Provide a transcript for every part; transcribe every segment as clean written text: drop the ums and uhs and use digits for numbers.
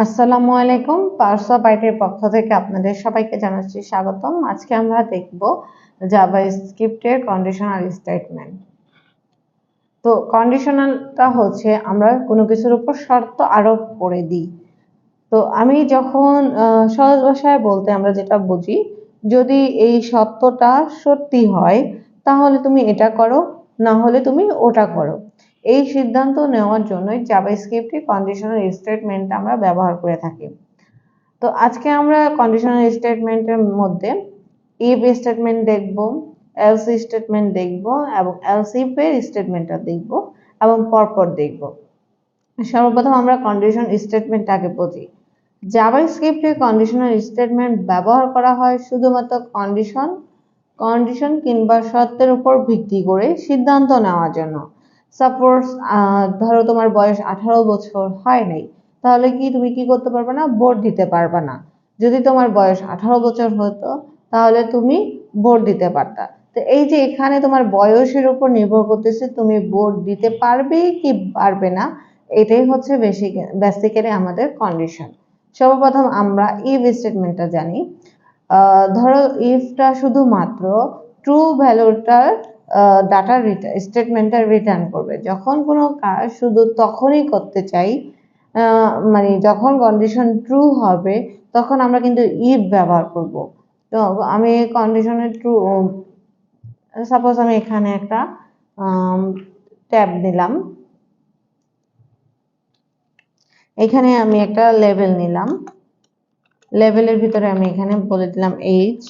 আসসালামু আলাইকুম। Purse of আইটির পক্ষ থেকে আপনাদের সবাইকে জানাচ্ছি স্বাগতম। আজকে আমরা দেখব জাভাস্ক্রিপ্টের কন্ডিশনাল স্টেটমেন্ট। তো কন্ডিশনালটা হচ্ছে আমরা কোনো কিছুর উপর শর্ত আরোপ করে দিই। তো আমি যখন সহজ ভাষায় বলতে আমরা যেটা বুঝি, যদি এই সত্যটা সত্যি হয় তাহলে তুমি এটা করো, না হলে তুমি ওটা করো। এই সিদ্ধান্ত নেওয়ার জন্যই জাভাস্ক্রিপ্টে কন্ডিশনাল স্টেটমেন্ট আমরা ব্যবহার করে থাকি। তো আজকে আমরা কন্ডিশনাল স্টেটমেন্টের মধ্যে ইফ স্টেটমেন্ট দেখব, এলস স্টেটমেন্ট দেখব এবং এলস ইফ এর স্টেটমেন্টটা দেখব এবং পরপর দেখব। সর্বপ্রথম আমরা কন্ডিশন স্টেটমেন্টটাকে বুঝি। জাভাস্ক্রিপ্টে কন্ডিশনাল স্টেটমেন্ট ব্যবহার করা হয় শুধুমাত্র কন্ডিশন কিংবা শর্তের উপর ভিত্তি করে সিদ্ধান্ত নেওয়ার জন্য। সাপোজ ধরো তোমার বয়স 18 বছর হয় নাই, তাহলে তুমি কি করতে পারবে না? ভোট দিতে পারবে না। যদি তোমার বয়স 18 বছর হতো তাহলে তুমি ভোট দিতে পারতা। তো এই যে এখানে তোমার বয়সের উপর নির্ভর করতেছে তুমি ভোট দিতে পারবে কি পারবে না, এটাই হচ্ছে বেসিক্যালি আমাদের কন্ডিশন। সর্বপ্রথম আমরা ইফ স্টেটমেন্টটা জানি। ধরো ইফটা শুধুমাত্র ট্রু ভ্যালুটার ডাটা স্টেটমেন্টটা রিটার্ন করবে। যখন কোনো কাজ শুধু তখনই করতে চাই, মানে যখন কন্ডিশন ট্রু হবে তখন আমরা কিন্তু ইফ ব্যবহার করব। তো আমি কন্ডিশনের ট্রু, সাপোজ আমি এখানে একটা ট্যাব নিলাম, এখানে আমি একটা লেভেল নিলাম, লেভেলের ভিতরে আমি এখানে বলে দিলাম এইজ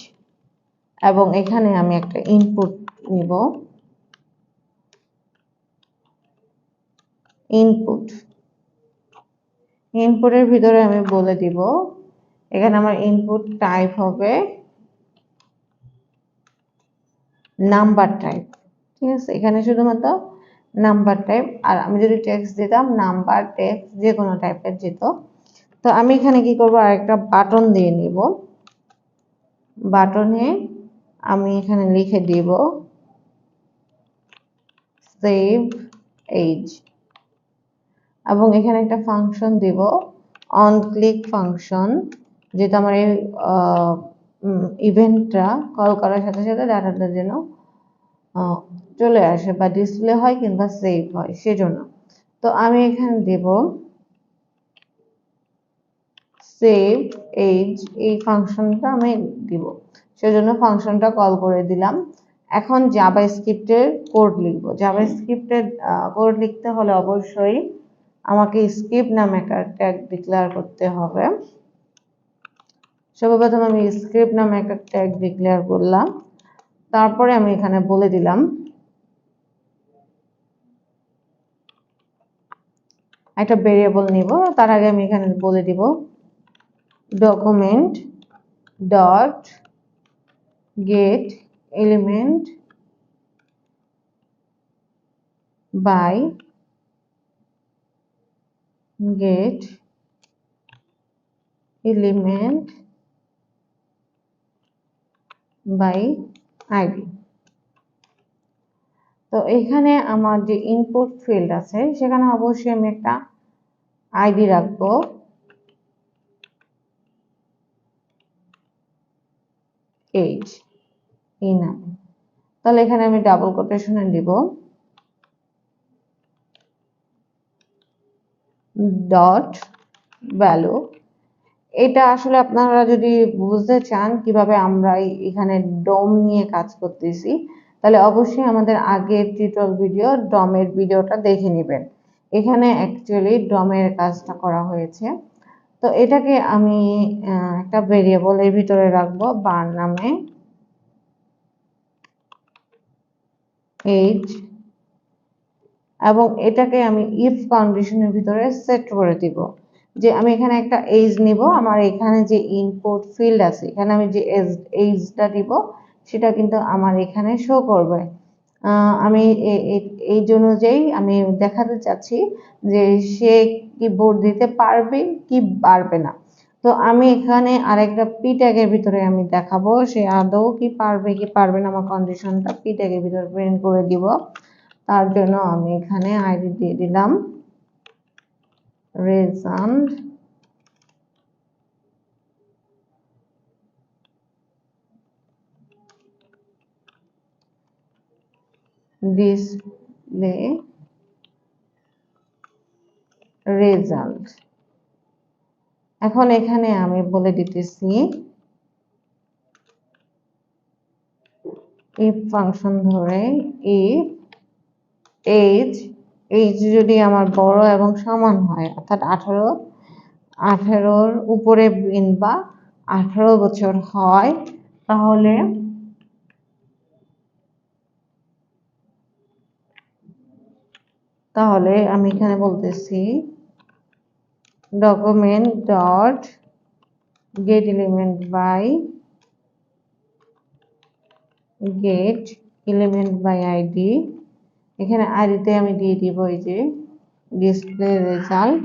এবং এখানে আমি একটা ইনপুট নিব, ইনপুটের ভিতরে আমি বলে দিব এখানে আমার ইনপুট টাইপ হবে নাম্বার টাইপ। ঠিক আছে, এখানে শুধুমাত্র নাম্বার টাইপ। আর আমি যদি টেক্সট দিতাম নাম্বার টেক্সট যে কোনো টাইপের যেত। তো আমি এখানে কি করব, আরেকটা বাটন দিয়ে নিব। বাটনে আমি এখানে লিখে দিব সেভ এজ এবং এখানে একটা ফাংশন দিব অন ক্লিক ফাংশন, যেটা আমার এই ইভেন্টটা কল করার সাথে সাথে ডাটাটা যেন চলে আসে বা ডিসপ্লে হয় কিংবা সেভ হয় সেজন্য। তো আমি এখানে দেব সেভ এজ, এই ফাংশনটা আমি দিব, সেজন্য ফাংশনটা কল করে দিলাম। এখন জাভাস্ক্রিপ্টের কোড লিখব। জাভাস্ক্রিপ্টের কোড লিখতে হলে অবশ্যই আমাকে স্ক্রিপ্ট নামে একটা ট্যাগ ডিক্লেয়ার করতে হবে। সর্বপ্রথম আমি স্ক্রিপ্ট নামে একটা ট্যাগ ডিক্লেয়ার করলাম, তারপরে আমি এখানে বলে দিলাম একটা ভেরিয়েবল নিব। তার আগে আমি এখানে বলে দিব document dot get element by get element by ID. তো এখানে আমার যে ইনপুট ফিল্ড আছে সেখানে অবশ্যই আমি একটা আইডি রাখবো, এজ এই নামে। তাহলে এখানে আমি ডাবল কোটেশনে দিব ডট ভ্যালু। এটা আসলে আপনারা যদি বুঝতে চান কিভাবে আমরা এখানে ডম নিয়ে কাজ করতেছি, তাহলে অবশ্যই আমাদের আগের টিউটোরিয়াল ভিডিও ডমের ভিডিওটা দেখে নেবেন। এখানে অ্যাকচুয়ালি ডমের কাজটা করা হয়েছে। তো এটাকে আমি একটা ভেরিয়েবলের ভিতরে রাখবো বার নামে এজ, এবং এটাকে আমি ইফ কন্ডিশনের ভিতরে সেট করে দিব যে আমি এখানে একটা এজ নিব। আমার এখানে যে ইনপুট ফিল্ড আছে এখানে আমি যে এজটা দিব সেটা কিন্তু আমার এখানে শো করবে। আমি এই অনুযায়ী আমি দেখাতে চাচ্ছি যে সে কি ভোট দিতে পারবে কি পারবে না। তো আমি এখানে আরেকটা পি ট্যাগের ভিতরে আমি দেখাবো সে আদৌ কি পারবে কি পারবে না। আমার কন্ডিশনটা পি ট্যাগের ভিতরে প্রিন্ট করে দিব। তার জন্য আমি এখানে আইডি দিয়ে দিলাম রেজান ডিসপ্লে রেজাল্ট। এখন এখানে আমি বলে দিতেছি ইফ ফাংশন ধরে ইফ এইজ যদি আমার বড় এবং সমান হয়, অর্থাৎ 18 উপরে কিংবা 18 বছর হয়, তাহলে আমি এখানে বলতেছি document dot get element by ID. এখানে আইডিতে আমি দিয়ে দিব এই যে ডিসপ্লে রেজাল্ট,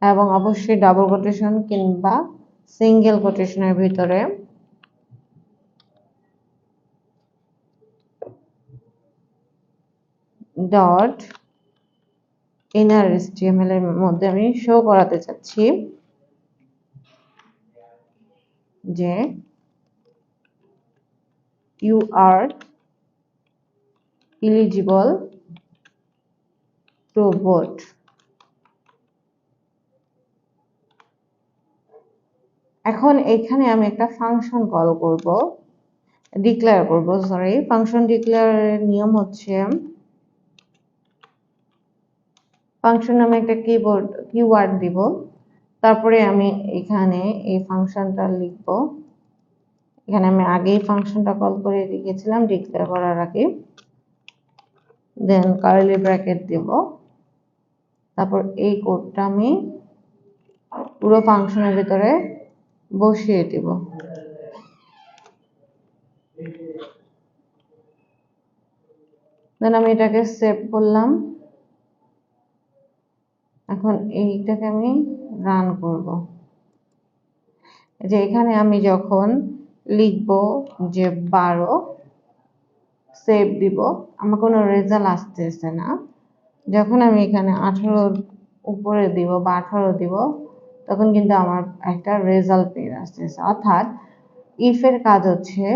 এবং অবশ্যই ডাবল কোটেশন কিংবা সিঙ্গেল কোটেশনের ভিতরে ডট ইনার HTML এর মধ্যে আমি শো করাতে চাচ্ছি যে you are eligible to vote. এখন এখানে আমি একটা ফাংশন কল করব, ডিক্লেয়ার করব, সরি, ফাংশন ডিক্লেয়ারের নিয়ম হচ্ছে ফাংশন নামে একটা কিওয়ার্ড দিব, তারপরে আমি এখানে এই ফাংশনটা লিখব। এখানে আমি আগেই ফাংশনটা কল করে রেখেছিলাম ডিক্লেয়ার করার আগে, দেন কার্লি ব্র্যাকেট দিব, তারপর এই কোডটা আমি পুরো ফাংশনের ভিতরে বসিয়ে দিব। দেন আমি এটাকে সেভ করলাম। এখন এইটাকে আমি রান করব। যে এখানে আমি যখন লিখব যে 12, সেভ দিব, আমার কোনো রেজাল্ট আসতেছে না। যখন আমি এখানে 18 উপরে দিব বা 18 দিব, তখন কিন্তু আমার একটা রেজাল্ট পেয়ে আসতেছে। অর্থাৎ ইফের কাজ হচ্ছে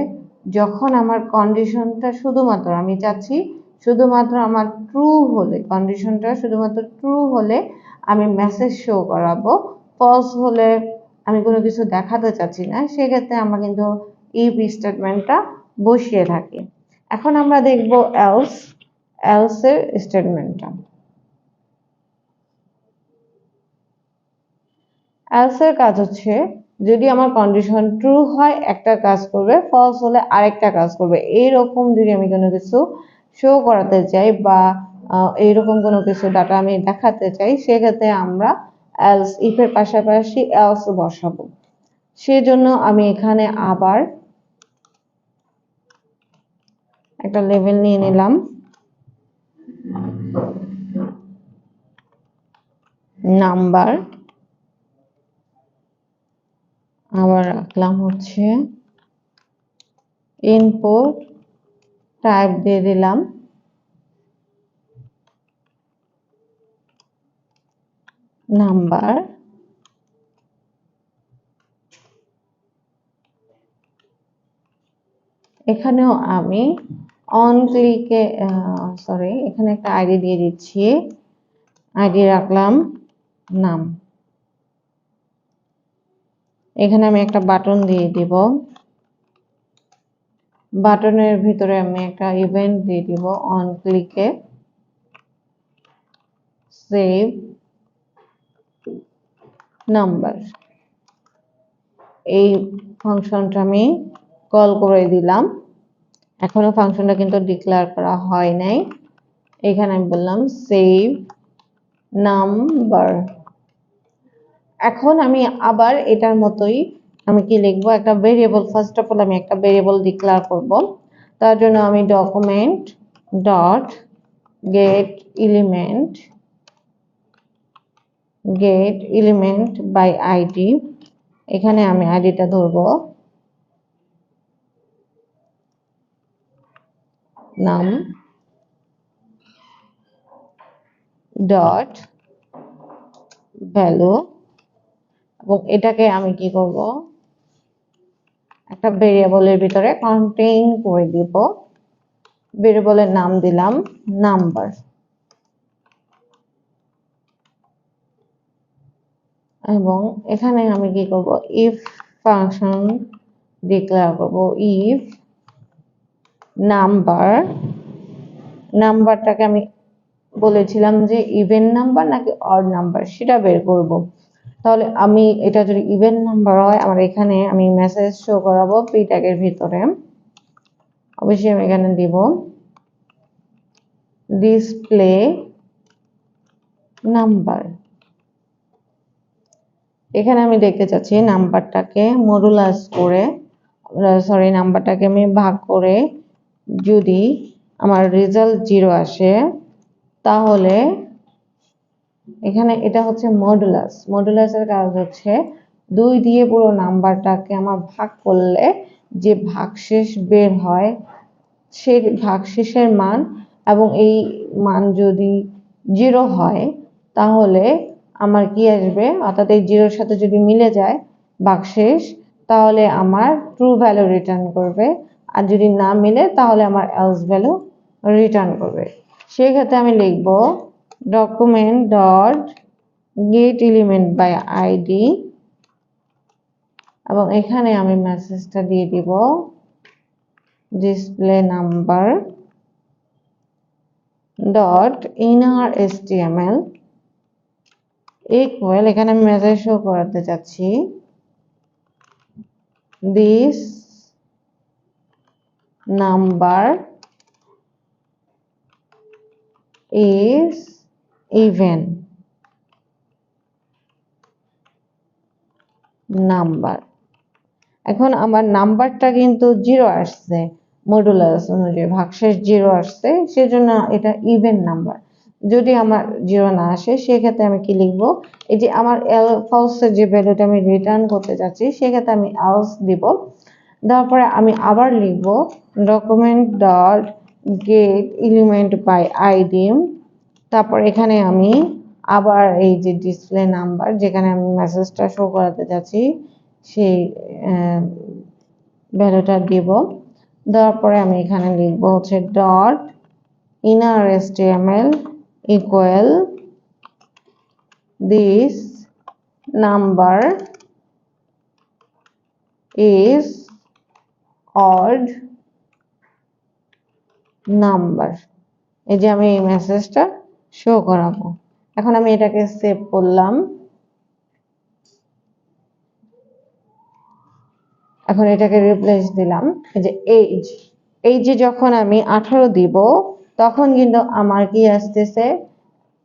যখন আমার কন্ডিশনটা শুধুমাত্র আমি চাচ্ছি শুধুমাত্র আমার ট্রু হলে, কন্ডিশনটা শুধুমাত্র ট্রু হলে আমি মেসেজ শো করাবো, ফলস হলে আমি কোনো কিছু দেখাতে চাচ্ছি না, সেক্ষেত্রে আমরা কিন্তু ইফ স্টেটমেন্টটা বসিয়ে থাকি। এখন আমরা দেখব এলস এর স্টেটমেন্টটা। এলস এর কাজ হচ্ছে যদি আমার কন্ডিশন ট্রু হয় একটা কাজ করবে, ফলস হলে আরেকটা কাজ করবে। এইরকম যদি আমি কোনো কিছু শো করাতে চাই বা এইরকম কোনো কিছু ডাটা আমি দেখাতে চাই, সেক্ষেত্রে আমরা এলস, ইফের পাশাপাশি এলস বসাবো। সেজন্য আমি এখানে আবার একটা লেভেল নিয়ে নিলাম, নাম্বার, আবার রাখলাম হচ্ছে ইনপুট, টাইপ দিয়ে দিলাম নাম্বার, এখানেও আমি অন ক্লিকে সরি, এখানে একটা আইডি দিয়ে দিচ্ছি, আইডি রাখলাম নাম। এখানে আমি একটা বাটন দিয়ে দিব, বাটনের ভিতরে আমি একটা ইভেন্ট দিয়ে দিব অন ক্লিকে, সেভ নাম্বার। এই ফাংশনটা আমি কল করে দিলাম। এখনো ফাংশনটা কিন্তু ডিক্লেয়ার করা হয় নাই। এখানে আমি বললাম সেভ নাম্বার। এখন আমি আবার এটার মতোই আমি কি লিখবো, একটা ভেরিয়েবল, ফার্স্ট অফ অল আমি একটা ভেরিয়েবল ডিক্লেয়ার করব। তার জন্য আমি document dot get element by ID. এখানে আমি আইডিটা ধরবো নাম ডট ভ্যালু, এবং এটাকে আমি কি করব, একটা ভেরিয়েবলের ভিতরে কন্টেইন করে দিব। ভেরিয়েবলের নাম দিলাম নাম্বার, এবং এখানে আমি কি করব, ইফ ফাংশন ডিক্লেয়ার করব, ইফ নাম্বারটাকে আমি বলেছিলাম যে ইভেন নাম্বার নাকি অড নাম্বার সেটা বের করব। তাহলে আমি এটা যদি ইভেন নাম্বার হয়, আমার এখানে আমি মেসেজ শো করাবো পি ট্যাগের ভিতরে। অবশ্যই আমি এখানে দিব ডিসপ্লে নাম্বার। এখানে আমি দেখতে চাচ্ছি নাম্বারটাকে মডুলাস করে, নাম্বারটাকে আমি ভাগ করে যদি আমার রেজাল্ট 0 আসে, তাহলে এখানে এটা হচ্ছে মডুলাসের কাজ হচ্ছে 2 দিয়ে পুরো নাম্বারটাকে আমার ভাগ করলে যে ভাগশেষ বের হয় সেই ভাগশেষের মান, এবং এই মান যদি 0 হয় তাহলে আমার কি আসবে, অর্থাৎ এই 0-র সাথে যদি মিলে যায় ভাগশেষ, তাহলে আমার ট্রু ভ্যালু রিটার্ন করবে, আর যদি না মিলে তাহলে আমার এলস ভ্যালু রিটার্ন করবে। সেক্ষেত্রে আমি লিখব document dot get element by ID, এবং এখানে আমি মেসেজটা দিয়ে দিব display number dot inner HTML equal, এখানে আমি মেসেজ শো করাতে চাচ্ছি this number is even number. এখন আমার নাম্বারটা কিন্তু 0 আসছে, মডুলাস অনুযায়ী ভাগশেষ 0 আসছে, সেজন্য এটা ইভেন নাম্বার। যদি আমার 0 না আসে সেক্ষেত্রে আমি কি লিখবো, এই যে আমার ফলসের যে ভ্যালুটা আমি রিটার্ন করতে চাচ্ছি সেক্ষেত্রে আমি এলস দিব। তারপরে আমি আবার লিখব document dot get element by ID, তারপর এখানে আমি আবার এই যে ডিসপ্লে নাম্বার যেখানে আমি মেসেজটা শো করাতে যাচ্ছি সেই ভ্যালুটা দিব। তারপরে আমি এখানে লিখবো হচ্ছে dot inner HTML equal this number is odd number. এই যে আমি এই মেসেজটা শো করাবো। এখন আমি এটাকে সেভ করলাম। এখন এটাকে রিপ্লেস দিলাম, এই যে এইজে যখন আমি 18 দিব তখন কিন্তু আমার কি আসতেছে,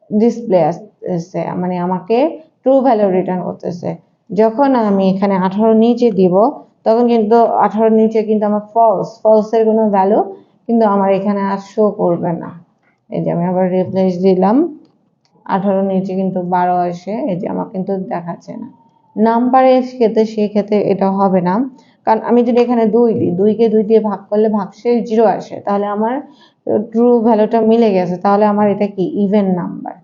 ডিসপ্লে আসতেছে, মানে আমাকে ট্রু ভ্যালু রিটার্ন করতেছে। যখন আমি এখানে 18 নিচে দিব তখন কিন্তু 18 নিচে কিন্তু আমার ফলসের কোনো ভ্যালু কিন্তু আমার এখানে আর শো করবে না। এই যে আমি আবার রিপ্লেস দিলাম, 18 নিচে কিন্তু 12 আসে, এই যে আমার কিন্তু দেখাচ্ছে না। নাম্বারের ক্ষেত্রে সেক্ষেত্রে এটা হবে না, কারণ আমি যদি এখানে 2 দিই, 2কে 2 দিয়ে ভাগ করলে ভাগশেষ 0 আসে, তাহলে আমার ট্রু ভ্যালুটা মিলে গেছে, তাহলে আমার এটা কি ইভেন নাম্বার।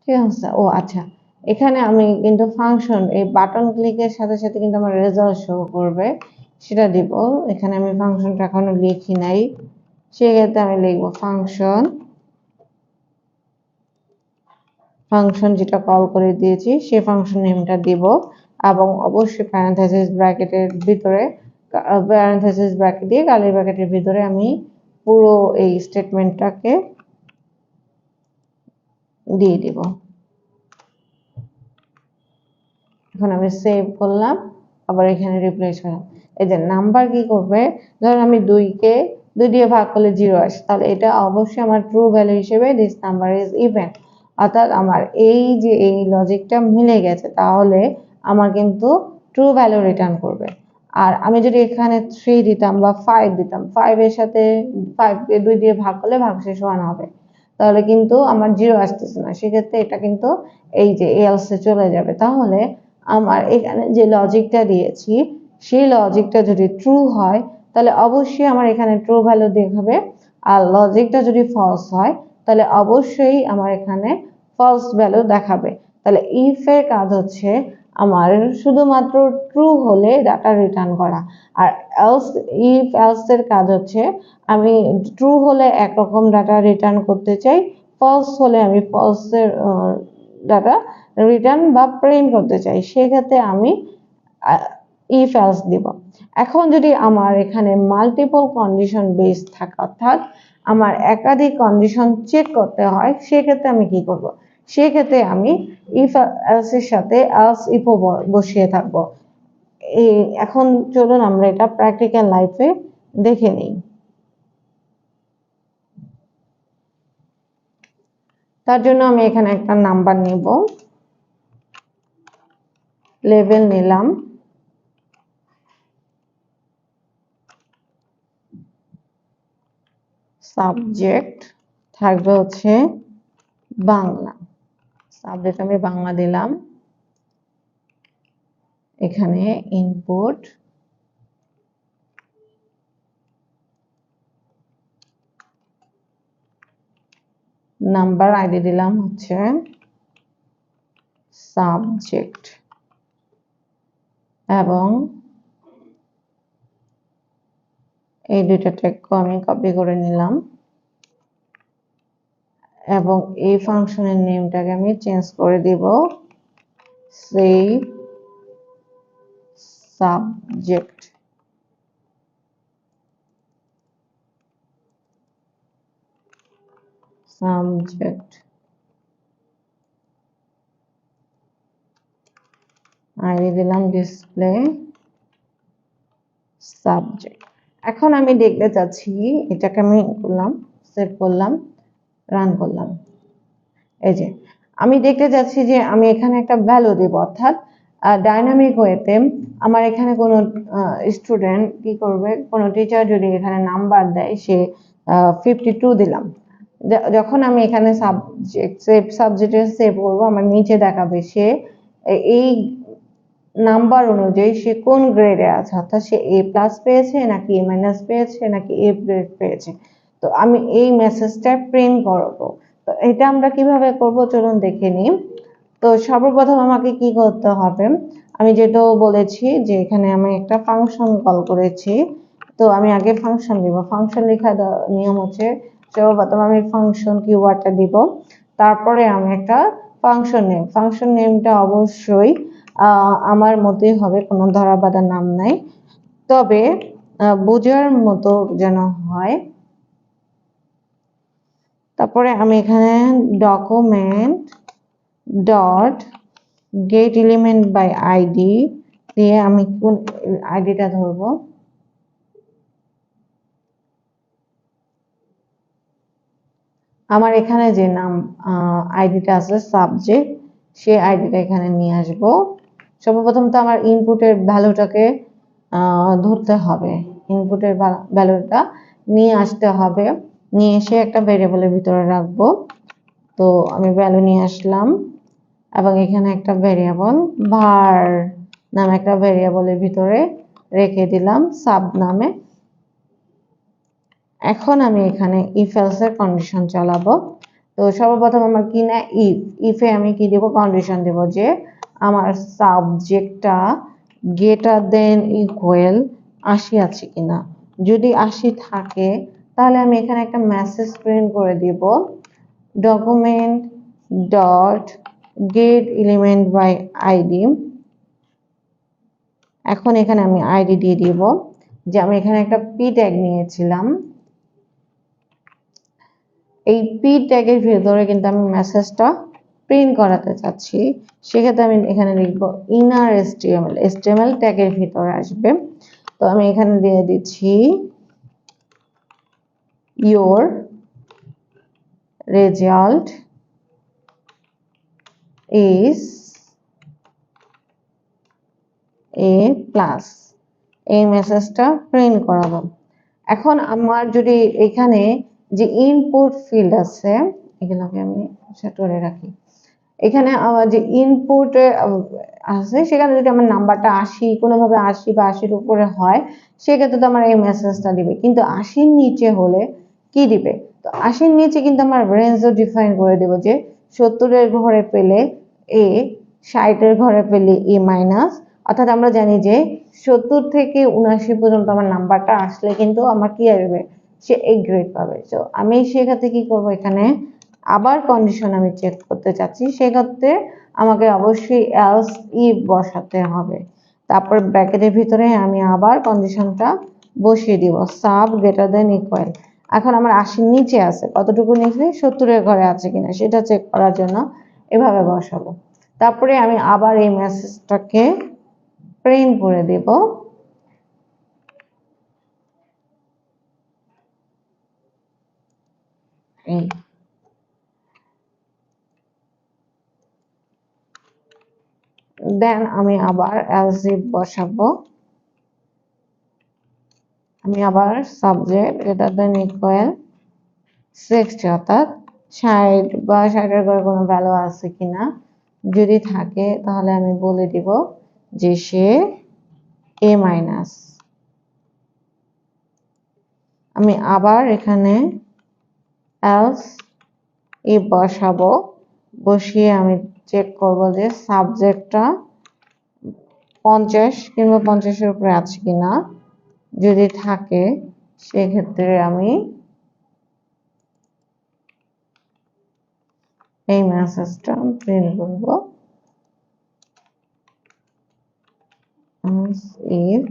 ঠিক আছে। ও আচ্ছা, এখানে আমি কিন্তু ফাংশন এই বাটন ক্লিকের সাথে সাথে কিন্তু আমার রেজাল্ট শো করবে, সেটা দিব। এখানে আমি ফাংশনটা এখনো লিখি নাই, সেক্ষেত্রে আমি লিখবো ফাংশন যেটা কল করে দিয়েছি সেই ফাংশন নেমটা দিব, এবং অবশ্যই প্যারেনথেসিস ব্র্যাকেটের ভিতরে, প্যারেনথেসিস ব্র্যাকেট দিয়ে কার্লি ব্র্যাকেটের ভিতরে আমি পুরো এই স্টেটমেন্টটাকে দিয়ে দিব। এখন আমি সেভ করলাম, আবার এখানে রিপ্লেস করলাম। এই যে নাম্বার কি করবে, ধরুন আমি 2কে 2 দিয়ে ভাগ করলে 0 আসে, তাহলে এটা অবশ্যই আমার ট্রু ভ্যালু হিসেবে দিস নাম্বার ইজ ইভেন, অর্থাৎ আমার এই যে এই লজিকটা মিলে গেছে, তাহলে আমার কিন্তু ট্রু ভ্যালু রিটার্ন করবে। আর আমি যদি এখানে 3 দিতাম বা 5 দিতাম, 5 এর সাথে 5 কে 2 দিয়ে ভাগ করলে ভাগশেষ 1 হবে, তাহলে কিন্তু আমার 0 আসতেছে না, সেক্ষেত্রে এটা কিন্তু এই যে এলস এ চলে যাবে। তাহলে আমার এখানে যে লজিকটা দিয়েছি সেই লজিকটা যদি ট্রু হয় তাহলে অবশ্যই আমার এখানে ট্রু ভ্যালু দেখাবে, আর লজিকটা যদি ফলস হয় তাহলে অবশ্যই আমার এখানে ফলস ভ্যালু দেখাবে। তাহলে ইফ এর কাজ হচ্ছে আমার শুধুমাত্র ট্রু হলে ডাটা রিটার্ন করা। আর এলস ইফ এলস এর কাজ হচ্ছে আমি ট্রু হলে একরকম ডাটা রিটার্ন করতে চাই, ফলস হলে আমি ফলস এর ডাটা রিটার্ন বা প্রিন্ট করতে চাই, সেক্ষেত্রে আমি ইফ এলস দিব। এখন যদি আমার এখানে মাল্টিপল কন্ডিশন বেস থাকে, অর্থাৎ আমার একাধিক কন্ডিশন চেক করতে হয়, সেক্ষেত্রে আমি কি করব? সেক্ষেত্রে আমি ইফ এলস এর সাথে এলস ইফও বসিয়ে থাকবো। এখন চলুন আমরা এটা প্র্যাকটিক্যাল লাইফে দেখে নিই। তার জন্য আমি এখানে একটা নাম্বার নিব, লেভেল নিলাম, সাবজেক্ট থাকবে হচ্ছে বাংলা, সাবজেক্ট আমি বাংলা দিলাম। এখানে ইনপুট, নাম্বার আইডি দিলাম হচ্ছে সাবজেক্ট, এবং এই দুইটা ট্যাগকে আমি কপি করে নিলাম, এবং এই ফাংশনের নেমটাকে আমি চেঞ্জ করে দিব সেই সাবজেক্ট। আইডি দিলাম ডিসপ্লে সাবজেক্ট। এখন আমি দেখতে চাচ্ছি, এটাকে আমি করলাম, সেভ করলাম, রান করলাম। এই যে আমি দেখতে চাচ্ছি যে আমি এখানে একটা ভ্যালু দেব, অর্থাৎ ডাইনামিক ওয়েতে আমার এখানে কোনো স্টুডেন্ট কি করবে, কোনো টিচার যদি এখানে নাম্বার দেয়, সে 52 দিলাম। যখন আমি এখানে সাবজেক্টে সেভ করবো, আমার নিচে দেখাবে সে এই নাম্বার অনুযায়ী সে কোন গ্রেডে আছে, অর্থাৎ সে এ প্লাস পেয়েছে নাকি এ মাইনাস পেয়েছে নাকি এ গ্রেড পেয়েছে। তো আমি এই মেসেজটা প্রিন্ট করবো। তো এটা আমরা কিভাবে করব চলুন দেখে নিই। তো সর্বপ্রথম আমাকে কি করতে হবে, আমি যেটা বলেছি যে এখানে আমি একটা ফাংশন কল করেছি, তো আমি আগে ফাংশন দিব। ফাংশন লেখার নিয়ম হচ্ছে সর্বপ্রথম আমি ফাংশন কিওয়ার্ডটা দিব, তারপরে আমি একটা ফাংশন নেমটা অবশ্যই আমার মতোই হবে, কোনো ধরা বাঁধা নাম নাই, তবে বোঝার মতো যেন হয়। তারপরে আমি এখানে document dot get element by ID দিয়ে আমি কোন আইডিটা ধরবো, আমার এখানে যে নাম আইডিটা আছে সাবজেক্ট, সেই আইডিটা এখানে নিয়ে আসবো। সর্বপ্রথম তো আমার ইনপুটের ভ্যালুটাকে ধরতে হবে, ইনপুটের ভ্যালুটা নিয়ে আসতে হবে, নিয়ে এসে একটা ভেরিয়েবলের ভিতরে রাখবো। তো আমি ভ্যালু নিয়ে আসলাম, এবং এখানে একটা ভেরিয়েবল var নামে একটা ভেরিয়েবলের ভিতরে রেখে দিলাম সাব নামে। এখন আমি এখানে ইফ এলস এর কন্ডিশন চালাবো। তো সর্বপ্রথম আমার কি না ইফে আমি কি দেব, কন্ডিশন দেব যে আমার সাবজেক্টটা গ্রেটার দেন ইকুয়াল 80 আছে কিনা। যদি 80 থাকে তাহলে আমি এখানে একটা মেসেজ প্রিন্ট করে দিব, document dot get element by ID. এখন এখানে আমি আইডি দিয়ে দিব, যে আমি এখানে একটা পি ট্যাগ নিয়েছিলাম, এই পি ট্যাগের ভেতরে কিন্তু আমি মেসেজটা প্রিন্ট করাতে চাচ্ছি, সেক্ষেত্রে আমি এখানে লিখবো ইনার এসটিএমএল ট্যাগের ভিতরে আসবে। তো আমি এখানে দিয়ে দিচ্ছি your result is a plus, এই মেসেজটা প্রিন্ট করাবো। এখন আমার যদি এখানে যে ইনপুট ফিল্ড আছে, এগুলোকে আমি সেট করে রাখি, এখানে আমার যে ইনপুটে আছে সেখানে যদি আমার নাম্বারটা 80 কোনোভাবে 80 বা 80-র উপরে হয়, সেক্ষেত্রে তো আমার এই মেসেজটা দিবে। কিন্তু 80-র নিচে হলে কি দিবে, তো 80-র নিচে কিন্তু আমার রেঞ্জও ডিফাইন করে দেব যে 70-এর ঘরে পেলে এ, 60-এর ঘরে পেলে a মাইনাস, অর্থাৎ আমরা জানি যে 70 থেকে 79 পর্যন্ত আমার নাম্বারটা আসলে কিন্তু আমার কি আসবে, সে A গ্রেড পাবে। তো আমি সেক্ষেত্রে কি করব, এখানে আবার কন্ডিশন আমি চেক করতে চাচ্ছি, সেক্ষেত্রে আমাকে অবশ্যই এলস ইফ বসাতে হবে। তারপর ব্র্যাকেটের ভিতরে আমি আবার কন্ডিশনটা বসিয়ে দিব, সাব গ্রেটার দেন ইকুয়াল। এখন আমার 80 নিচে আছে, কতটুকু নিচে, 70-এর ঘরে আছে কিনা সেটা চেক করার জন্য এভাবে বসাবো। তারপরে আমি আবার এই মেসেজটাকে প্রিন্ট করে দেব। দেন আমি আবার এলস ইফ বসাবো। আমি আবার সাবজেক্ট গ্রেটার দেন ইকুয়াল 60, অর্থাৎ 60 বা 60-এর ঘরে কোনো ভ্যালু আছে কিনা, যদি থাকে তাহলে আমি বলে দিব যে সে A মাইনাস। আমি আবার এখানে এলস ইফ বসাবো, বসিয়ে আমি চেক করব যে সাবজেক্টটা 50 কিংবা 50-এর উপরে আছে কিনা, যদি থাকে সেক্ষেত্রে আমি এই মেসেজটা প্রিন্ট করব, ইফ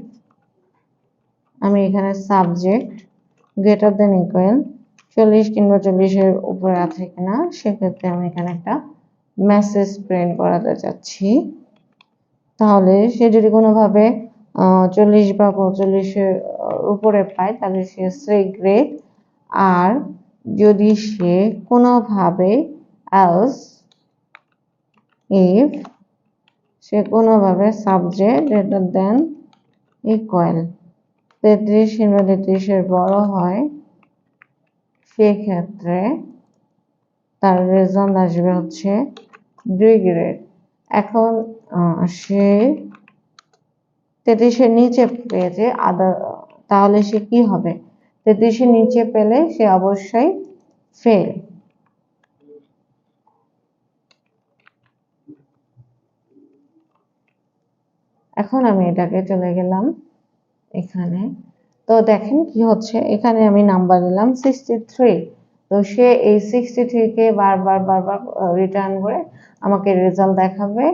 আমি এখানে সাবজেক্ট গ্রেটার দেন ইকুয়াল 40 কিংবা 40-এর উপরে আছে কিনা, সেক্ষেত্রে আমি এখানে একটা মেসেজ প্রিন্ট করাতে চাচ্ছি। তাহলে সে যদি কোনোভাবে 40 বা 45-এর উপরে পায় তাহলে সে সি গ্রেড, আর যদি সে কোনোভাবে এলস ইফ সে কোনোভাবে সাবজেক্ট গ্রেটার দেন ইকুয়াল 33 কিংবা 33-এর বড় হয়, সেক্ষেত্রে তার রেজাল্ট আসবে হচ্ছে 2 গ্রেড। এখন সে 33-এর নিচে পেয়েছে তাহলে সে কি হবে, 33-এর নিচে পেলে সে অবশ্যই ফেল। এখন আমি এটাকে চলে গেলাম এখানে, তো দেখেন কি হচ্ছে, এখানে আমি নাম্বার দিলাম 63, তো সে এই 63-কে বারবার রিটার্ন করে আমাকে রেজাল্ট দেখাবে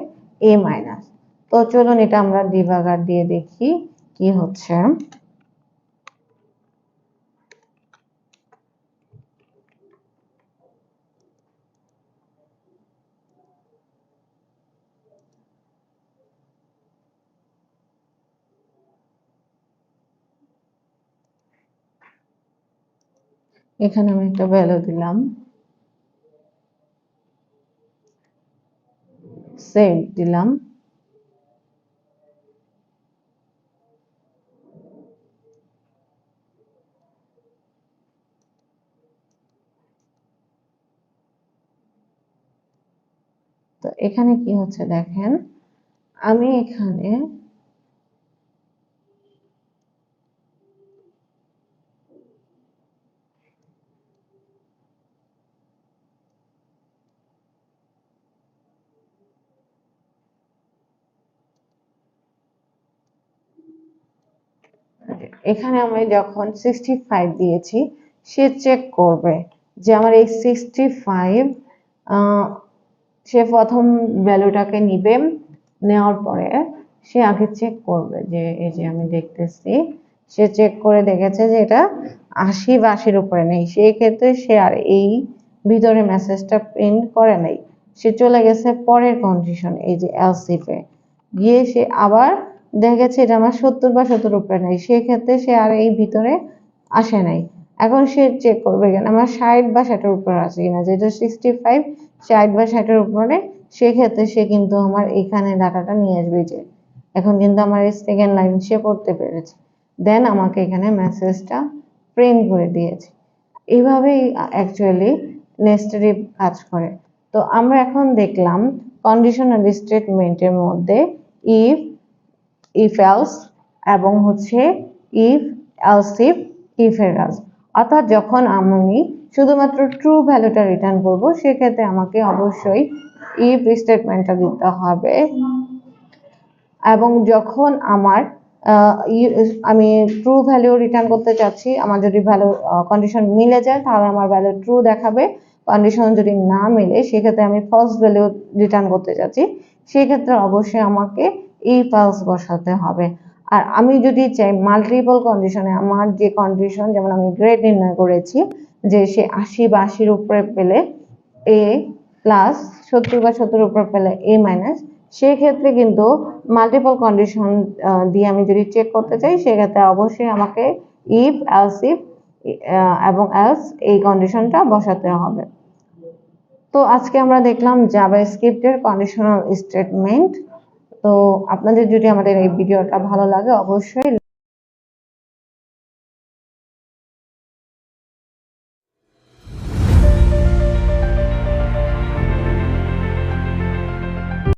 A মাইনাস। তো চলুন এটা আমরা ডিবাগার দিয়ে দেখি কি হচ্ছে। এখানে আমি একটা ভ্যালু দিলাম, সেভ দিলাম। তো এখানে কি হচ্ছে দেখেন, আমি এখানে আমি যখন 65 দিয়েছি, সে চেক করবে যে আমার এই 65, সে প্রথম ভ্যালুটাকে নিবে, নেওয়ার পরে সে আগে চেক করবে যে এই যে আমি দেখতেছি, সে চেক করে দেখেছে যে এটা 80 বা 80-এর উপরে নেই, সেই ক্ষেত্রে সে আর এই ভিতরে মেসেজটা প্রিন্ট করে নাই, সে চলে গেছে পরের কন্ডিশন, এই যে এলস ইফে গিয়ে সে আবার দেখেছে এটা আমার 70 বা 70-এর উপরে নেই, সেক্ষেত্রে সে আর এই ভিতরে আসে নাই। এখন সে চেক করবে কেন আমার 60 বা 60-এর উপরে আছে কিনা, যেটা 65 60 বা 60-এর উপরে, সেক্ষেত্রে সে কিন্তু আমার এখানে ডাটাটা নিয়ে আসবে, যে এখন কিন্তু আমার এই সেকেন্ড লাইন সে পড়তে পেরেছে, দেন আমাকে এখানে মেসেজটা প্রিন্ট করে দিয়েছে। এইভাবেই অ্যাকচুয়ালি নেস্টেড ইফ কাজ করে। তো আমরা এখন দেখলাম কন্ডিশনাল স্টেটমেন্টের মধ্যে ইফ, ইফ এলস এবং হচ্ছে ইফ এলস ইফ এর কাজ, অর্থাৎ যখন আমি শুধুমাত্র ট্রু ভ্যালুটা রিটার্ন করব, সেক্ষেত্রে আমাকে অবশ্যই ইফ স্টেটমেন্টটা দিতে হবে। এবং যখন আমার আমি ট্রু ভ্যালু রিটার্ন করতে চাচ্ছি, আমার যদি ভ্যালু কন্ডিশন মিলে যায় তাহলে আমার ভ্যালু ট্রু দেখাবে, কন্ডিশন যদি না মিলে সেক্ষেত্রে আমি ফলস ভ্যালু রিটার্ন করতে চাচ্ছি, সেক্ষেত্রে অবশ্যই আমাকে ইফ এলস বসাতে হবে। আর আমি যদি চাই মাল্টিপল কন্ডিশনে, আমার যে কন্ডিশন, যেমন আমি গ্রেড নির্ণয় করেছি যে সে 80 বা 80-র উপরে পেলে এ প্লাস, 70 বা 70-এর উপরে পেলে এ মাইনাস, সেক্ষেত্রে কিন্তু মাল্টিপল কন্ডিশন দিয়ে আমি যদি চেক করতে চাই সেক্ষেত্রে অবশ্যই আমাকে ইফ এবং এলস এই কন্ডিশনটা বসাতে হবে। তো আজকে আমরা দেখলাম জাভাস্ক্রিপ্টের কন্ডিশনাল স্টেটমেন্ট। তো আপনাদের যদি আমাদের এই ভিডিওটা ভালো লাগে অবশ্যই